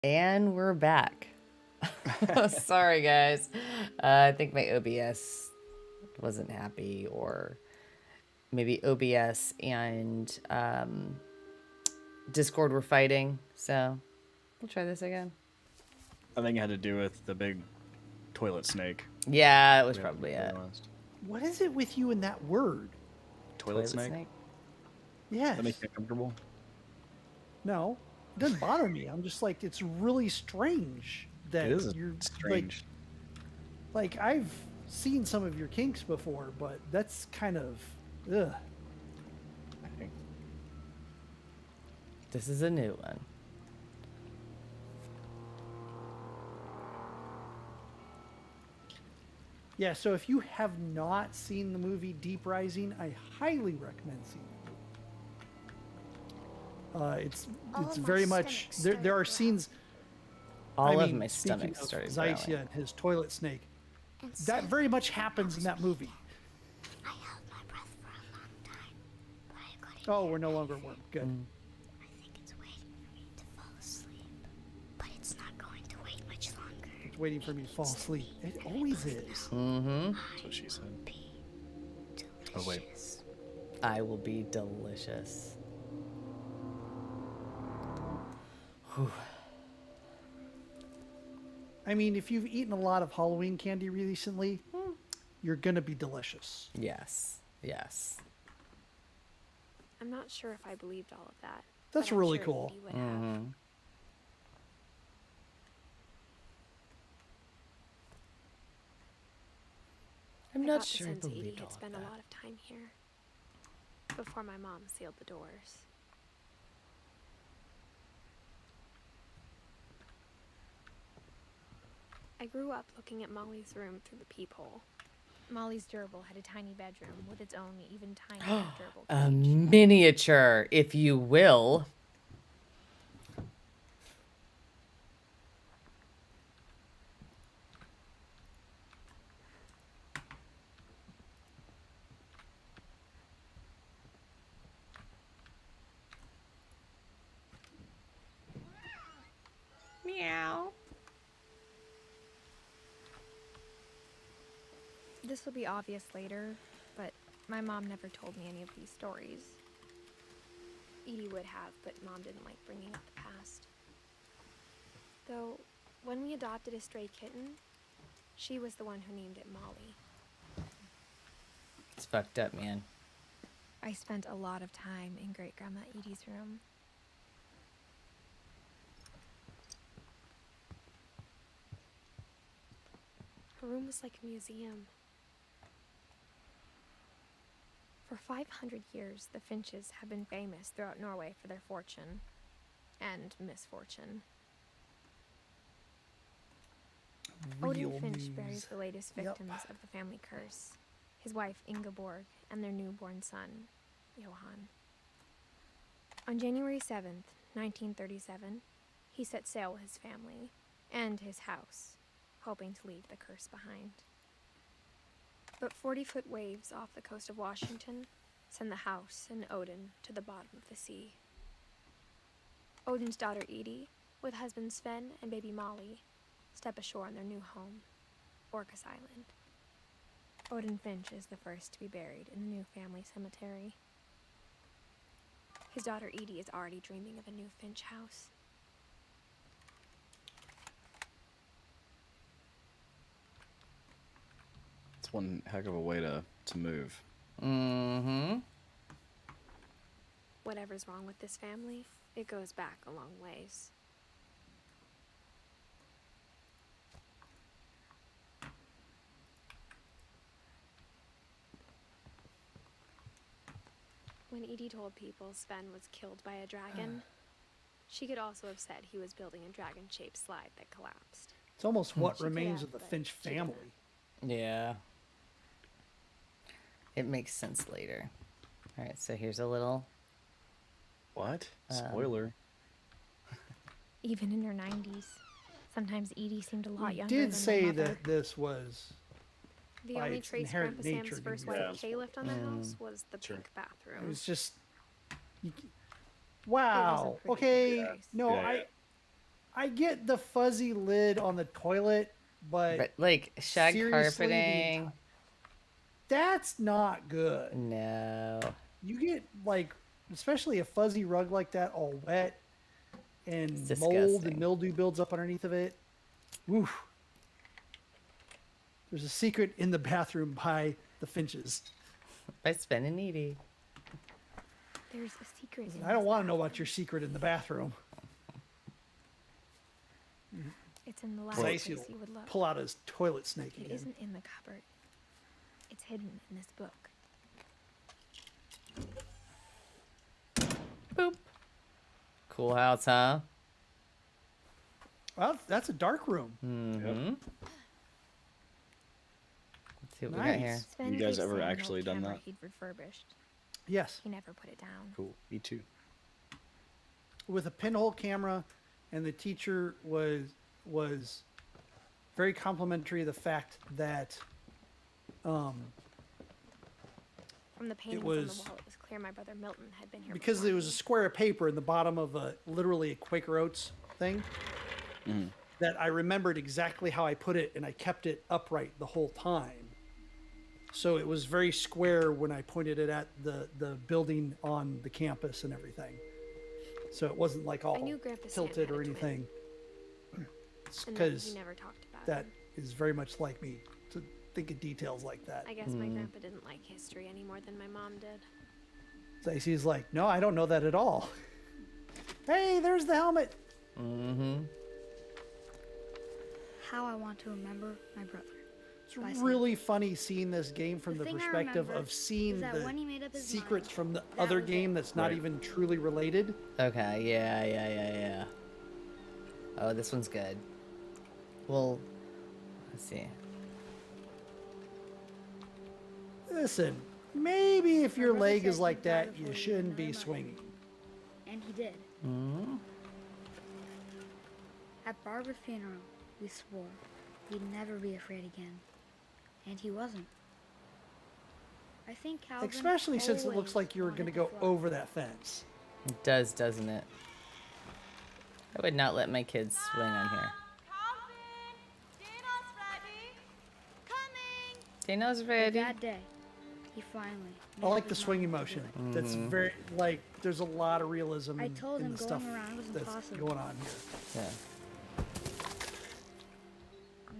And we're back. Sorry, guys. I think my OBS wasn't happy, or maybe OBS and Discord were fighting. So we'll try this again. I think it had to do with the big toilet snake. Yeah, it was probably it. What is it with you and that word? Toilet snake? Yes. That makes you comfortable? No, it doesn't bother me. I'm just like, it's really strange that It is you're strange. Like I've seen some of your kinks before, but that's kind of ugh. I think. This is a new one. Yeah, so if you have not seen the movie Deep Rising, I highly recommend seeing it. It's very much there are scenes. All of my stomach started growling. Zycia and his toilet snake. That very much happens in that movie. I held my breath for a long time, but I couldn't. Oh, we're no longer warm. Good. I think it's waiting for me to fall asleep, but it's not going to wait much longer. It's waiting for me to fall asleep. It always is. Mm-hmm. That's what she said. Delicious. Oh, wait. I will be delicious. Whew. I mean, if you've eaten a lot of Halloween candy recently, you're gonna be delicious. Yes. Yes. I'm not sure if I believed all of that. That's but I'm really sure cool. Edie would have. I'm I not thought sure I since Edie believed all had of spent a that. lot of time here before my mom sealed the doors. I grew up looking at Molly's room through the peephole. Molly's gerbil had a tiny bedroom with its own even tinier gerbil A cage. miniature, if you will. Meow. This will be obvious later, but my mom never told me any of these stories. Edie would have, but Mom didn't like bringing up the past. Though, when we adopted a stray kitten, she was the one who named it Molly. It's fucked up, man. I spent a lot of time in Great Grandma Edie's room. Her room was like a museum. For 500 years, the Finches have been famous throughout Norway for their fortune and misfortune. Odin Finch buries the latest victims of the family curse, his wife Ingeborg and their newborn son, Johan. On January 7th, 1937, he set sail with his family and his house, hoping to leave the curse behind. But 40-foot waves off the coast of Washington send the house and Odin to the bottom of the sea. Odin's daughter Edie, with husband Sven and baby Molly, step ashore on their new home, Orcas Island. Odin Finch is the first to be buried in the new family cemetery. His daughter Edie is already dreaming of a new Finch house. It's one heck of a way to move. Mm-hmm. Whatever's wrong with this family, it goes back a long ways. When Edie told people Sven was killed by a dragon, she could also have said he was building a dragon-shaped slide that collapsed. It's almost what She could remains have, of the but Finch she didn't. family. Yeah. It makes sense later. All right, so here's a little... What? Spoiler. Even in her 90s, sometimes Edie seemed a lot We younger did than say my mother. that this was The by only its trace inherent Grandpa nature Sam's first gonna be wife Yeah. Kay left on the house was the Sure. pink it bathroom. was just wow. a pretty Okay, good choice. no, Yeah, yeah. I get the fuzzy lid on the toilet, But like shag seriously, carpeting. that's not good. No. You get like, especially a fuzzy rug like that, all wet, and It's mold disgusting. and mildew builds up underneath of it. Woof. There's a secret in the bathroom by the Finches. By Sven and Edie. There's a secret. In I don't this want to know bathroom. about your secret in the bathroom. It's in the last Stacey place will you would look. pull out his toilet snake It again. isn't in the cupboard. It's hidden in this book. Boop. Cool house, huh? Well, that's a dark room. Mm-hmm. Let's see what we got here. Nice. Sven You guys keeps ever saying an actually old done camera that? He'd refurbished. Yes, He never put it down. Cool. Me too. with a pinhole camera, and the teacher was very complimentary of the fact that From the paintings on was- the wall, it was clear my brother Milton had been here because before there was me. a square of paper in the bottom of literally a Quaker Oats thing, that I remembered exactly how I put it, and I kept it upright the whole time. So it was very square when I pointed it at the building on the campus and everything. So it wasn't like all I knew Grandpa Sam tilted had or a twin, anything. It's and that because he never talked about that it. is very much like me to think of details like that. I guess my grandpa didn't like history any more than my mom did. Stacey's like, no, I don't know that at all. Hey, there's the helmet. Mm-hmm. How I want to remember my brother. It's really funny seeing this game from the thing I perspective remember of seeing is that the when he made up his secrets mind, from the that other was game it. that's not Right. even truly related. Okay, yeah. Oh, this one's good. Well, let's see. Listen, maybe if My your brother leg said is like he'd die that, before you he shouldn't knew be another swinging. And he did. Mm-hmm. At Barbara's funeral, we swore he'd never be afraid again. And he wasn't. I think Calvin Especially since it looks always like you were wanted going to go fly. over that fence. It does, doesn't it? I would not let my kids swing on here. Dino's But ready. that day, he finally. I made like up the his swinging mind to do motion. it. That's very, like, there's a lot of realism I in, told in him the going stuff around was that's impossible. going on here. Yeah.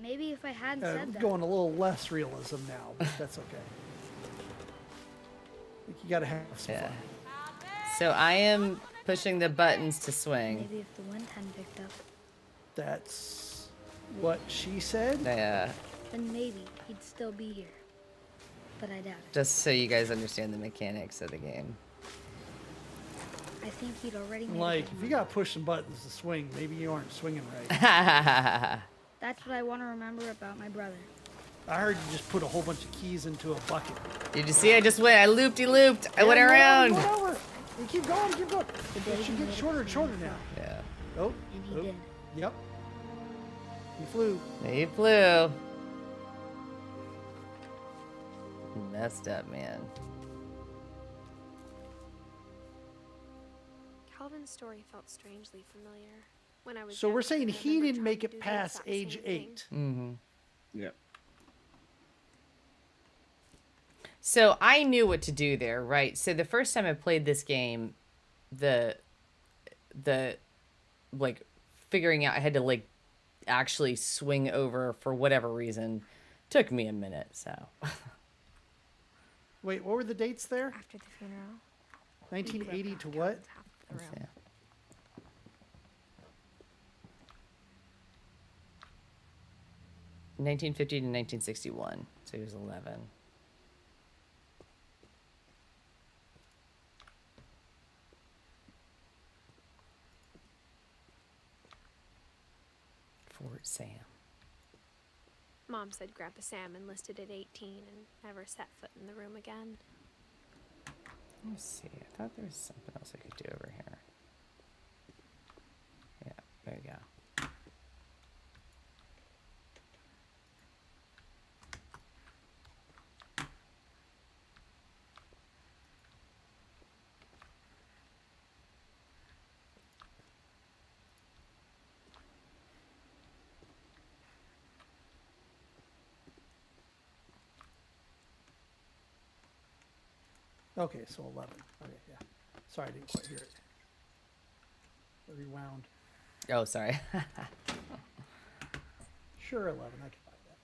Maybe if I hadn't said that. Going a little less realism now, but that's okay. Like, you gotta have some Yeah. fun. So I am pushing the buttons to swing. Maybe if the wind hadn't picked up, That's what she said. Yeah. then maybe he'd still be here. But I doubt it. Just so you guys understand the mechanics of the game. I think he'd already made up Like, his if you mind. got to push some buttons to swing, maybe you aren't swinging right. That's what I want to remember about my brother. I heard you just put a whole bunch of keys into a bucket. Did you see? I just went. I looped. I went Yeah, around. you went over. You keep going, keep going. It should get shorter and shorter now. Yeah. Oh, And he oh, did. Yep. He flew. He flew. Messed up, man. Calvin's story felt strangely familiar. When I was So we're younger, saying I he remember didn't trying make to it do the past exact age same thing. 8. Mm-hmm. Yep. So I knew what to do there, right? So the first time I played this game, the like figuring out I had to like actually swing over for whatever reason took me a minute. So Wait, what were the dates there? After the funeral, 1980 to what? half the room. yeah. 1950 to 1961. So he was 11. Fort Sam. Mom said Grandpa Sam enlisted at 18 and never set foot in the room again. Let me see. I thought there was something else I could do over here. Yeah, there you go. Okay, so 11. Okay, yeah. Sorry, I didn't quite hear it. I rewound. Oh, sorry. Sure, 11. I can buy that.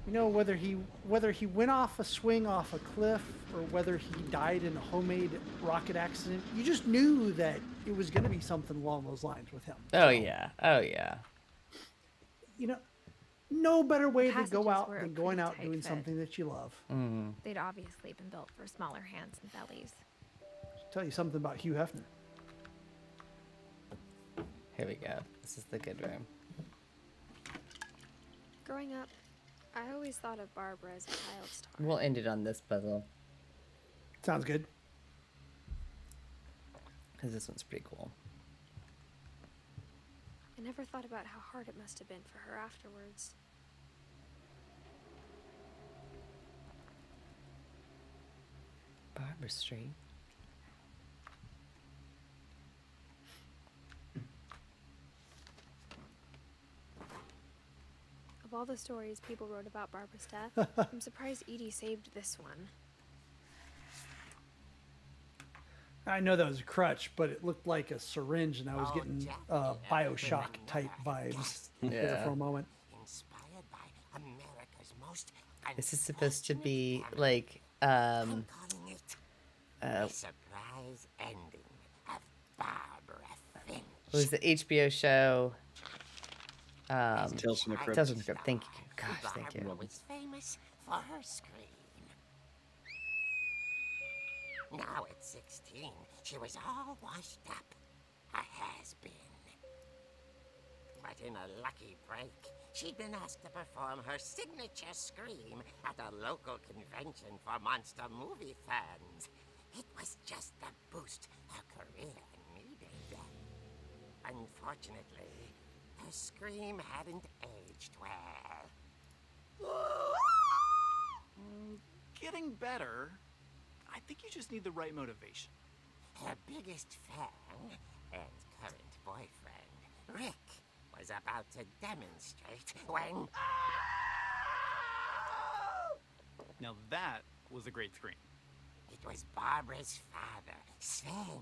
You know, whether he went off a swing off a cliff or whether he died in a homemade rocket accident, you just knew that it was going to be something along those lines with him. Oh yeah. Oh yeah. You know, no better way to go passages out were a than going pretty out tight doing fit. something that you love. They'd obviously been built for smaller hands and bellies. Tell you something about Hugh Hefner. Here we go. This is the good room. Growing up, I always thought of Barbara as a child star. We'll end it on this puzzle Sounds good. because this one's pretty cool. I never thought about how hard it must have been for her afterwards. Barbara Street. Of all the stories people wrote about Barbara's death, I'm surprised Edie saved this one. I know that was a crutch, but it looked like a syringe, and I was getting Bioshock type vibes there for a moment. Inspired by America's most This is supposed to be like I'm calling it the surprise ending of Barbara Finch. what was the HBO show? Tales from the Crypt. Tales from the Crypt. Thank you. Gosh, thank Barbara you. was famous for her scream. Now at 16, she was all washed up, a has-been. But in a lucky break, she'd been asked to perform her signature scream at a local convention for monster movie fans. It was just the boost her career needed. Unfortunately, her scream hadn't aged well. Getting better. I think you just need the right motivation. Her biggest fan and current boyfriend, Rick, was about to demonstrate when... Now that was a great scream. It was Barbara's father, Sven.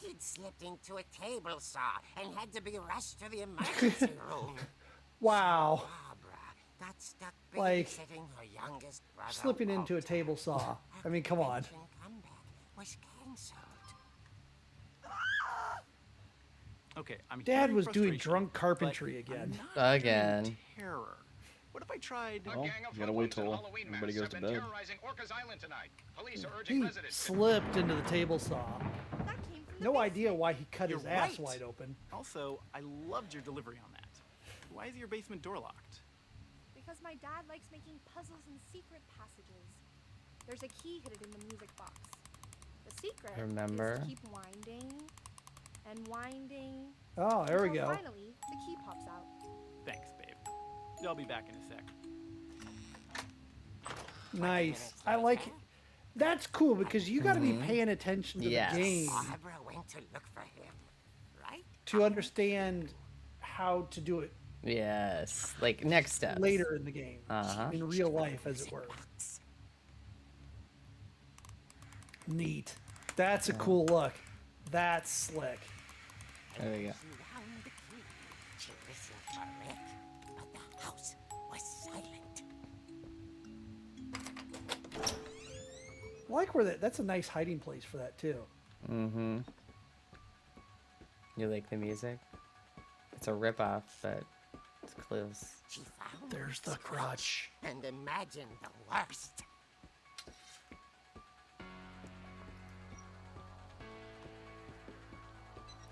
He'd slipped into a table saw and had to be rushed to the emergency room. Wow. Barbara got stuck Like, babysitting her youngest brother. Slipping into a Walter. table saw. Her I mean, come on. convention comeback was canceled. Okay, I'm Dad hearing was doing frustration, drunk but carpentry I'm again. not Again. hearing terror. What if I tried? Well, you gotta wait till everybody goes to bed. He slipped into the table saw. No idea why he cut his You're ass right. wide open. Also, I loved your delivery on that. Why is your basement door locked? Because my dad likes making puzzles and secret passages. There's a key hidden in the music box. The secret Remember? is to keep winding and winding. Oh, there we until go. Finally, the key pops out. Thanks, babe. I'll be back in a sec. Nice. I like it. That's cool because you got to be paying attention to Yes. the game Barbara went to look for him, right? to understand how to do it Yes. Like next step. later in the game, Uh-huh. in real life, as it were. Box. Neat. That's a cool look. That's slick. There we go. She found the key. She listened for Rick, but the house was silent. I like where that's a nice hiding place for that too. Mm-hmm. You like the music? It's a ripoff, but it's close. She found There's the Rick's crutch. and imagined the worst.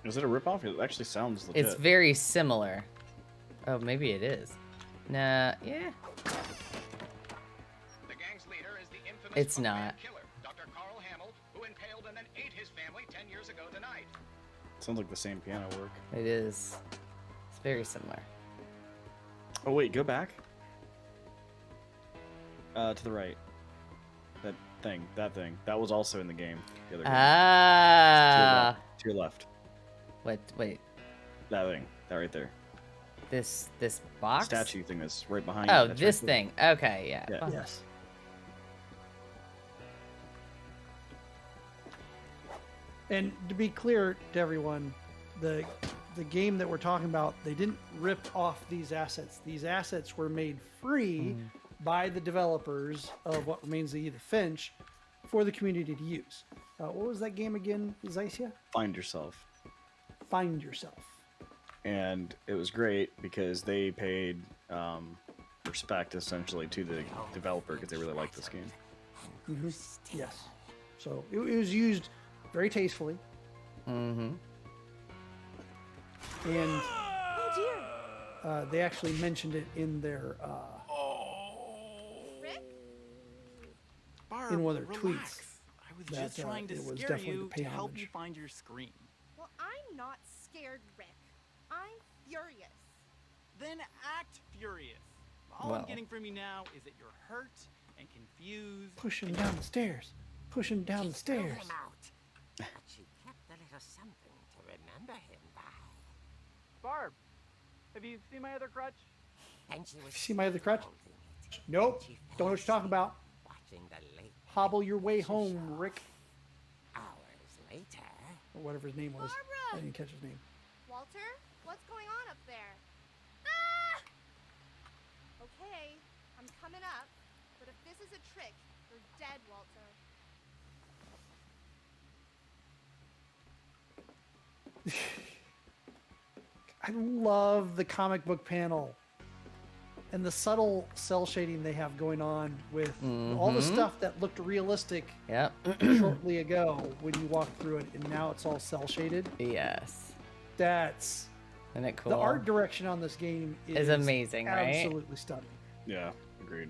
Is it a ripoff? It actually sounds legit. It's very similar. Oh, maybe it is. Nah, yeah. The gang's leader is the infamous It's Bookman not. killer, Dr. Carl Hamill, who impaled and then ate his family 10 years ago tonight. Sounds like the same piano work. It is. It's very similar. Oh wait, go back. To the right. That thing. That was also in the game. The other game. Ah. To your left. What? Wait. That thing. That right there. This box? Statue thing that's right behind you. Oh, That's this right there. thing. Okay, yeah. Yeah. Oh, Yes. And to be clear to everyone, the game that we're talking about, they didn't rip off these assets. These assets were made free by the developers of What Remains of Edith Finch for the community to use. What was that game again, Zycia? Find Yourself. Find Yourself. And it was great because they paid respect essentially to the developer because they really liked this game. Mm-hmm. Yes. So it was used very tastefully. Mm-hmm. And Oh dear. they actually mentioned it in their Rick? Barb, in one of their relax. tweets. I was that, just trying to it was scare definitely you to pay to help homage. you find your scream. Well, I'm not scared, Rick. I'm furious. Then act furious. All Well. I'm getting from you now is that you're hurt and confused. Push him down the stairs. Push him down the She threw stairs. him out, but she kept a little something to remember him by. Barb, have you seen my other crutch? And she was See my other crutch? holding it. Nope. She fell Don't know what you're talking asleep about. Watching the late Hobble your way night home, show. Rick. Hours later, Or whatever his name was. I Barbara! didn't catch his name. Walter, what's going on up there? Ah! Okay, I'm coming up. But if this is a trick, you're dead, Walter. I love the comic book panel and the subtle cell shading they have going on with all the stuff that looked realistic Yep. shortly ago when you walked through it, and now it's all cell shaded. Yes. That's Isn't it cool? the art direction on this game is amazing, right? absolutely stunning. Yeah, agreed.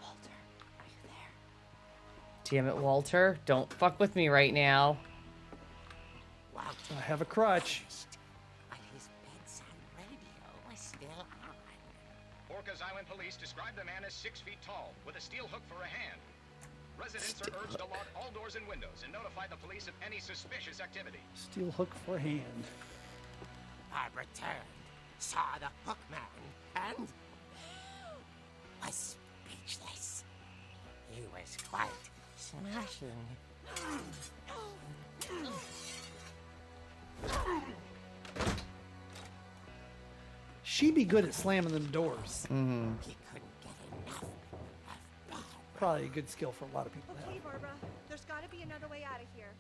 Walter, are you there? Damn it, Walter. Don't fuck with me right now. Walter I have a crutch. vanished, but his bedside radio was still on. Orcas Island police describe the man as 6 feet tall, with a steel hook for a hand. Residents are urged to lock all doors and windows and notify the police of any suspicious activity. Steel hook for hand. Barbara turned, saw the hook man, and was speechless. He was quite smashing. She'd be good at slamming them doors. He couldn't get enough of Barbara. Probably a good skill for a lot of people to Okay, have. Barbara, there's gotta be another way out of here.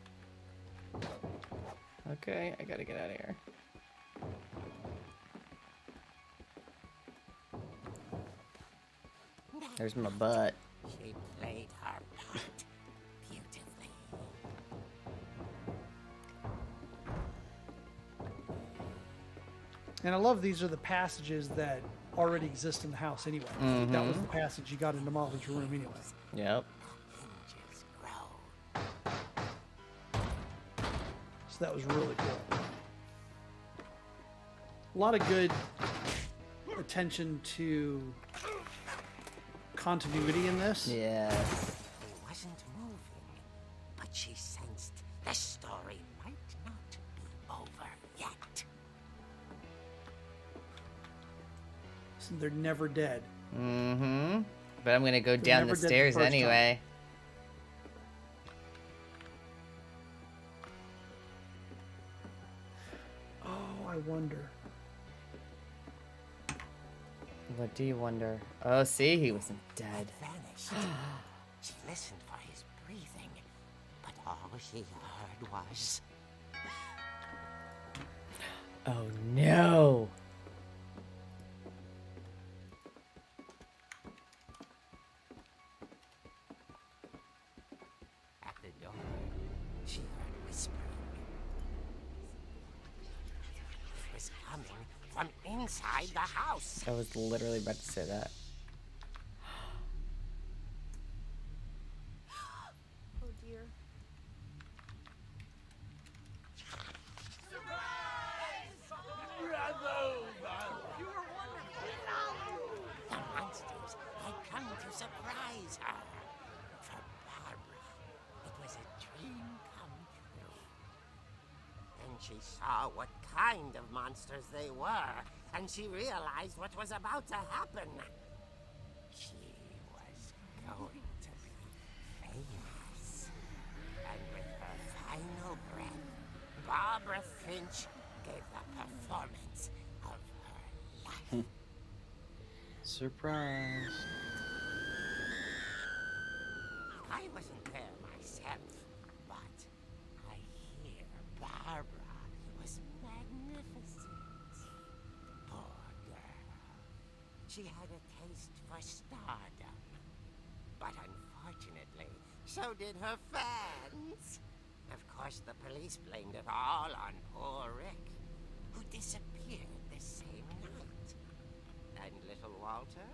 Okay, I gotta get out of here. There's my butt. She played her part beautifully. And I love these are the passages that already exist in the house anyway. That was the passage you got into Molly's room anyway. Yep. Hinges grow. So that was really cool. A lot of good attention to continuity in this. Yes. He wasn't moving, but she sensed the story might not be over yet. So they're never dead. Mm-hmm. But I'm gonna go down never the did the stairs first time. anyway. Oh, I wonder. What do you wonder? Oh, see, he wasn't dead. Vanished. She listened for his breathing, but all she heard was Oh no. at the door. She heard whispering. It was coming from inside the house. I was literally about to say that. Oh dear. The monsters had come to surprise her. For Barbara, it was a dream come true. Then she saw what kind of monsters they were, and she realized what was about to happen. She was going to be Finch gave the performance of her life. Surprise. I wasn't there myself, but I hear Barbara was magnificent. Poor girl. She had a taste for stardom. But unfortunately, so did her fans. Of course, the police blamed it all on poor Rick, who disappeared the same night. And little Walter,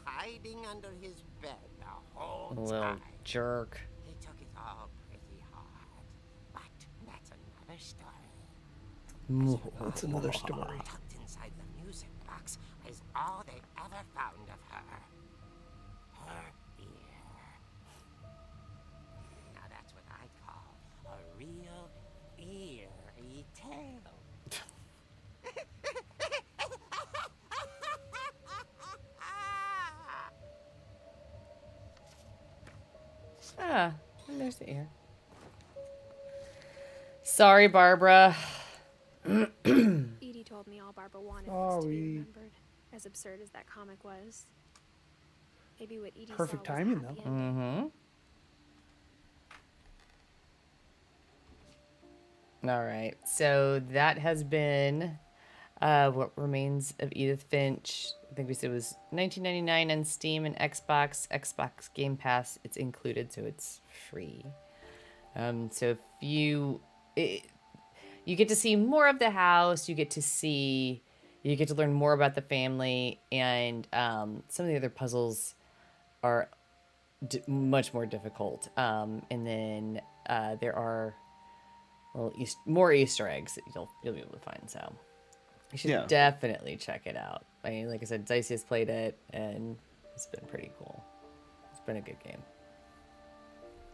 hiding under his bed the whole Little time. jerk. He took it all pretty hard. But that's another story. That's another story. Tucked inside the music box is all they ever found of her. Her ear. Now that's what I call a real eerie tale. Ah, there's the ear. Sorry, Barbara. Edie told me all Barbara wanted was to be remembered, as absurd as that comic was. Maybe what Edie Perfect saw was a timing, happy though. ending. Mm-hmm. All right. So that has been What Remains of Edith Finch. I think we said it was $19.99 on Steam and Xbox Game Pass. It's included, so it's free. So if you get to see more of the house, you get to learn more about the family, and some of the other puzzles are much more difficult. And then there are more Easter eggs that you'll be able to find. So you should definitely check it out. I mean, like I said, Dicey has played it, and it's been pretty cool. It's been a good game.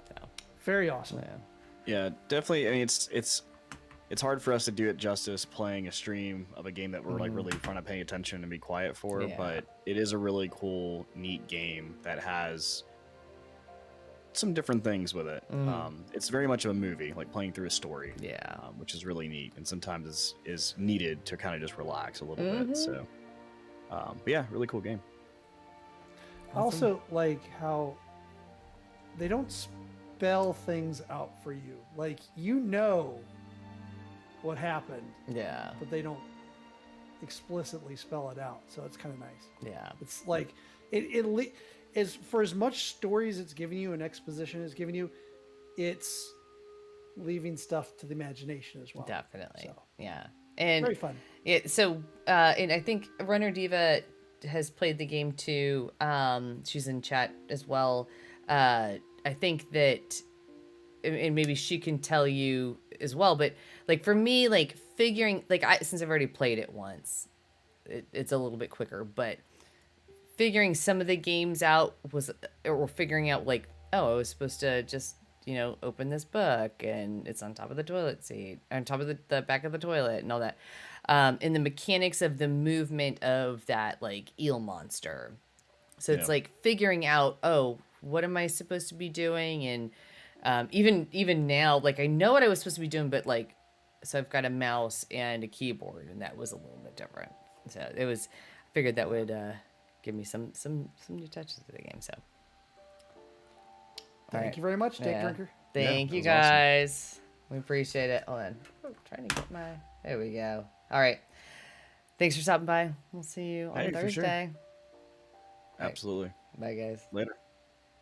So Very awesome. Yeah, definitely. I mean, it's hard for us to do it justice playing a stream of a game that we're like really trying to pay attention and be quiet for, but it is a really cool, neat game that has some different things with it. It's very much of a movie, like playing through a story. Which is really neat, and sometimes is needed to kind of just relax a little bit. So, but yeah, really cool game. I also like how they don't spell things out for you. Like, you know what happened. Yeah. But they don't explicitly spell it out. So it's kind of nice. Yeah. It's like, it is, for as much stories it's giving you and exposition it's giving you, it's leaving stuff to the imagination as well. Definitely. So, yeah. And very fun. So, and I think Runner Diva has played the game too. She's in chat as well. I think that, and maybe she can tell you as well, but like for me, like figuring, like since I've already played it once, it's a little bit quicker, but figuring some of the games out or figuring out like, oh, I was supposed to just, open this book and it's on top of the toilet seat, on top of the back of the toilet and all that. And the mechanics of the movement of that like eel monster. So it's like figuring out, oh, what am I supposed to be doing? And even now, like I know what I was supposed to be doing, but like, so I've got a mouse and a keyboard, and that was a little bit different. So I figured that would give me some new touches to the game. So thank you very much, Dick Drinker. Thank you guys. Awesome. We appreciate it. Hold on. I'm trying to get there we go. All right. Thanks for stopping by. We'll see you on Thursday. Sure. Absolutely. Bye, guys. Later.